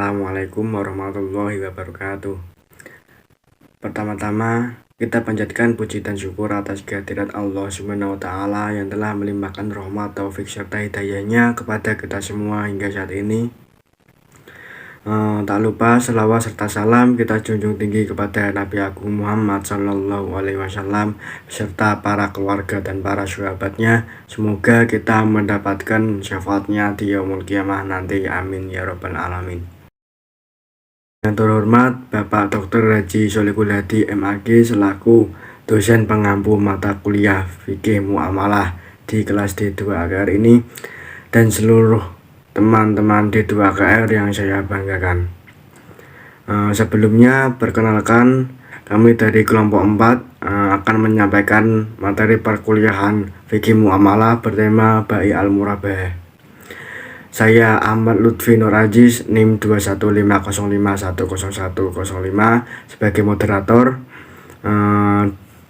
Assalamualaikum warahmatullahi wabarakatuh. Pertama-tama, kita panjatkan puji dan syukur atas kehadirat Allah Subhanahu wa Ta'ala yang telah melimpahkan rahmat, taufik serta hidayahnya kepada kita semua hingga saat ini. Tak lupa selawat serta salam kita junjung tinggi kepada Nabi Agung Muhammad Sallallahu Alaihi Wasallam beserta para keluarga dan para sahabatnya. Semoga kita mendapatkan syafaatnya di yaumul qiyamah nanti. Amin ya rabbal alamin. Yang terhormat Bapak Dr. Haji Sholihul Hadi MAG selaku dosen pengampu mata kuliah fikih muamalah di kelas D2 AKR ini dan seluruh teman-teman D2 AKR yang saya banggakan. Sebelumnya perkenalkan, kami dari kelompok 4 akan menyampaikan materi perkuliahan fikih muamalah bertema Bai Al-Murabahah. Saya Ahmad Lutfi Nur Aziz, NIM 21505101105 sebagai moderator,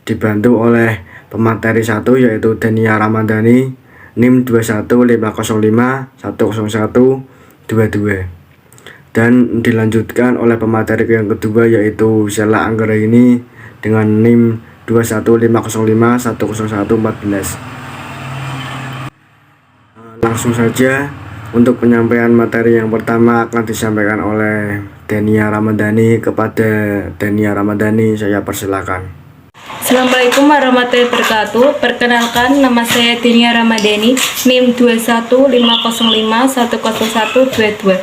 dibantu oleh pemateri 1 yaitu Dania Ramadhani, NIM 21505101122, dan dilanjutkan oleh pemateri yang kedua yaitu Sheila Anggraini dengan NIM 21505101114. Langsung saja untuk penyampaian materi yang pertama akan disampaikan oleh Dania Ramadhani. Kepada Dania Ramadhani saya persilakan. Assalamualaikum warahmatullahi wabarakatuh. Perkenalkan, nama saya Dania Ramadhani, NIM 21505101122.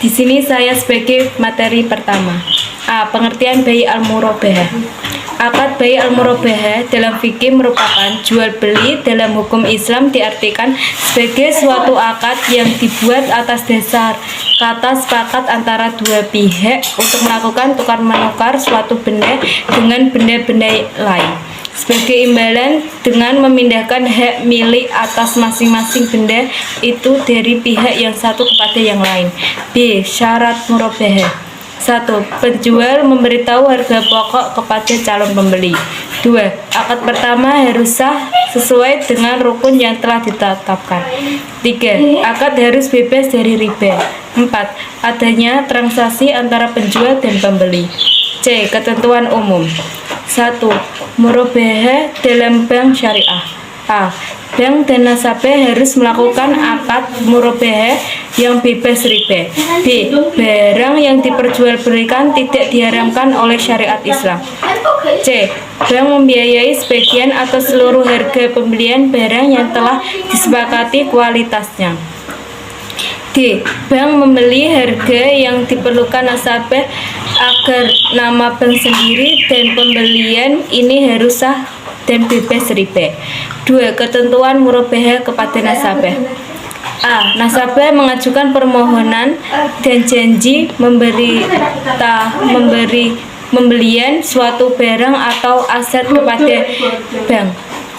Di sini saya sebagai materi pertama. A. Pengertian Bai Al-Murabahah. Akad Bai Al-Murabahah dalam fikih merupakan jual beli dalam hukum Islam, diartikan sebagai suatu akad yang dibuat atas dasar kata sepakat antara dua pihak untuk melakukan tukar menukar suatu benda dengan benda-benda lain sebagai imbalan dengan memindahkan hak milik atas masing-masing benda itu dari pihak yang satu kepada yang lain. B. Syarat murabahah. 1. Penjual memberitahu harga pokok kepada calon pembeli. 2. Akad pertama harus sah sesuai dengan rukun yang telah ditetapkan. 3. Akad harus bebas dari riba. 4. Adanya transaksi antara penjual dan pembeli. C. Ketentuan umum. 1. Murabahah dalam bank syariah. A. Bank dan nasabah harus melakukan akad murabahah yang bebas riba. B. Barang yang diperjualbelikan tidak diharamkan oleh syariat Islam. C. Bank membiayai sebagian atau seluruh harga pembelian barang yang telah disepakati kualitasnya. D. Bank membeli harga yang diperlukan nasabah agar nama bank sendiri dan pembelian ini harus sah dan bebas riba. 2. Ketentuan murabahah kepada nasabah. A. Nasabah mengajukan permohonan dan janji pembelian suatu barang atau aset kepada bank.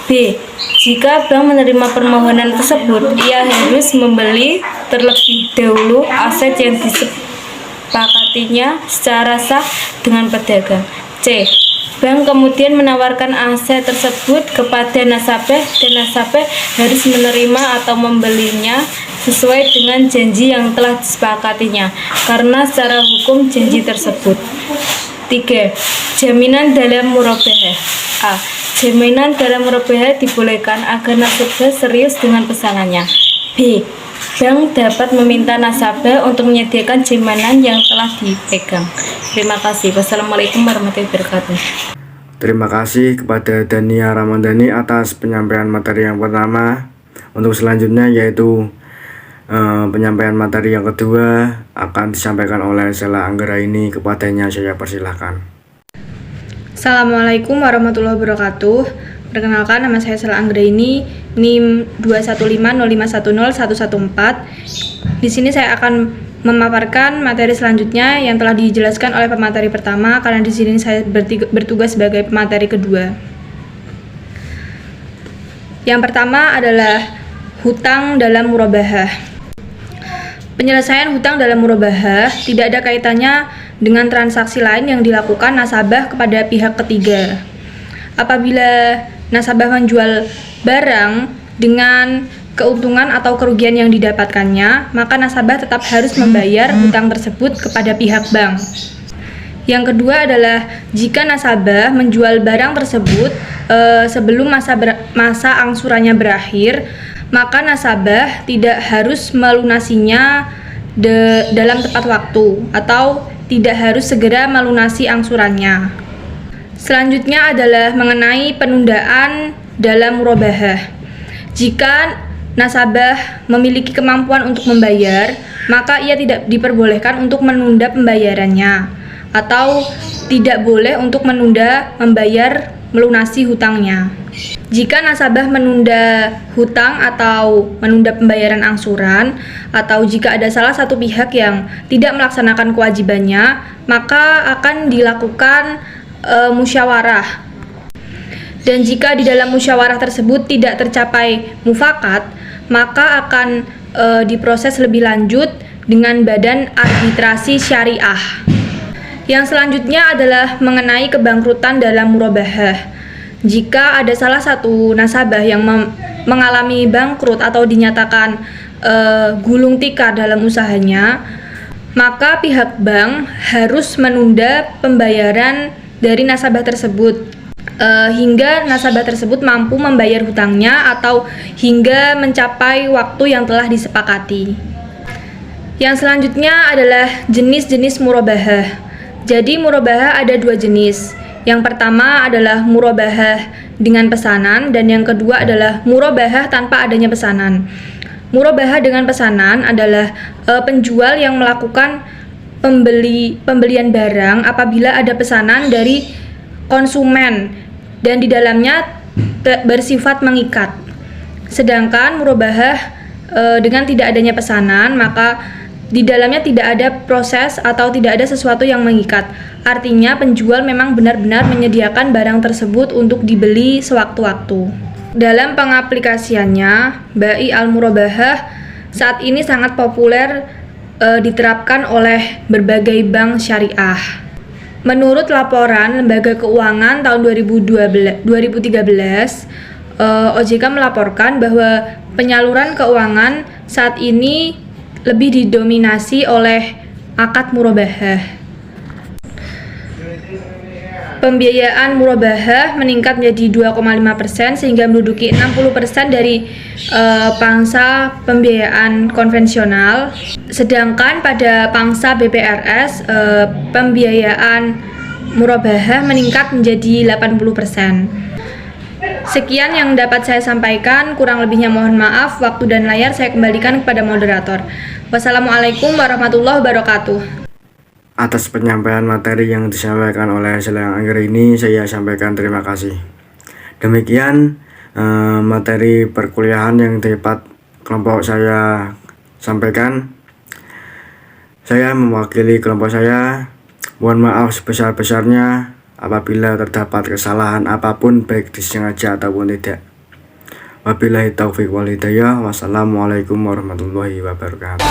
B. Jika bank menerima permohonan tersebut, ia harus membeli terlebih dahulu aset yang disepakatinya secara sah dengan pedagang. C. Bank kemudian menawarkan aset tersebut kepada nasabah dan nasabah harus menerima atau membelinya sesuai dengan janji yang telah disepakatinya karena secara hukum janji tersebut. 3. Jaminan dalam murabahah. A. Jaminan dalam murabahah dibolehkan agar nasabah serius dengan pesanannya. B. Bank dapat meminta nasabah untuk menyediakan jaminan yang telah dipegang. Terima kasih. Wassalamualaikum warahmatullahi wabarakatuh. Terima kasih kepada Dania Ramadhani atas penyampaian materi yang pertama. Untuk selanjutnya yaitu penyampaian materi yang kedua akan disampaikan oleh Sheila Anggraini. Kepadanya saya persilahkan. Assalamualaikum warahmatullahi wabarakatuh. Perkenalkan, nama saya Sheila Anggraini, NIM 21505101114. Di sini saya akan memaparkan materi selanjutnya yang telah dijelaskan oleh pemateri pertama, karena di sini saya bertugas sebagai pemateri kedua. Yang pertama adalah hutang dalam murabahah. Penyelesaian hutang dalam murabahah tidak ada kaitannya dengan transaksi lain yang dilakukan nasabah kepada pihak ketiga. Apabila nasabah menjual barang dengan keuntungan atau kerugian yang didapatkannya, maka nasabah tetap harus membayar hutang tersebut kepada pihak bank. Yang kedua adalah jika nasabah menjual barang tersebut sebelum masa angsurannya berakhir, maka nasabah tidak harus melunasinya dalam tepat waktu atau tidak harus segera melunasi angsurannya. Selanjutnya adalah mengenai penundaan dalam murabahah. Jika nasabah memiliki kemampuan untuk membayar, maka ia tidak diperbolehkan untuk menunda pembayarannya atau tidak boleh untuk menunda membayar melunasi hutangnya. Jika nasabah menunda hutang atau menunda pembayaran angsuran, atau jika ada salah satu pihak yang tidak melaksanakan kewajibannya, maka akan dilakukan musyawarah. Dan jika di dalam musyawarah tersebut tidak tercapai mufakat, maka akan diproses lebih lanjut dengan badan arbitrasi syariah. Yang selanjutnya adalah mengenai kebangkrutan dalam murabahah. Jika ada salah satu nasabah yang mengalami bangkrut atau dinyatakan gulung tikar dalam usahanya, maka pihak bank harus menunda pembayaran dari nasabah tersebut hingga nasabah tersebut mampu membayar hutangnya atau hingga mencapai waktu yang telah disepakati. Yang selanjutnya adalah jenis-jenis murabahah. Jadi murabahah ada dua jenis. Yang pertama adalah murabahah dengan pesanan dan yang kedua adalah murabahah tanpa adanya pesanan. Murabahah dengan pesanan adalah penjual yang melakukan pembelian barang apabila ada pesanan dari konsumen dan di dalamnya bersifat mengikat. Sedangkan murabahah dengan tidak adanya pesanan, maka di dalamnya tidak ada proses atau tidak ada sesuatu yang mengikat. Artinya penjual memang benar-benar menyediakan barang tersebut untuk dibeli sewaktu-waktu. Dalam pengaplikasiannya, bai al-murabahah saat ini sangat populer diterapkan oleh berbagai bank syariah. Menurut laporan Lembaga Keuangan tahun 2013, OJK melaporkan bahwa penyaluran keuangan saat ini lebih didominasi oleh akad murabahah. Pembiayaan murabahah meningkat menjadi 2,5% sehingga menduduki 60% dari pangsa pembiayaan konvensional. Sedangkan pada pangsa BPRS pembiayaan murabahah meningkat menjadi 80%. Sekian yang dapat saya sampaikan, kurang lebihnya mohon maaf. Waktu dan layar saya kembalikan kepada moderator. Wassalamualaikum warahmatullahi wabarakatuh. Atas penyampaian materi yang disampaikan oleh Selaang Angger ini, saya sampaikan terima kasih. Demikian materi perkuliahan yang dapat kelompok saya sampaikan. Saya mewakili kelompok saya. Mohon maaf sebesar-besarnya apabila terdapat kesalahan apapun, baik disengaja ataupun tidak. Wabillahi taufiq wal hidayah. Wassalamualaikum warahmatullahi wabarakatuh.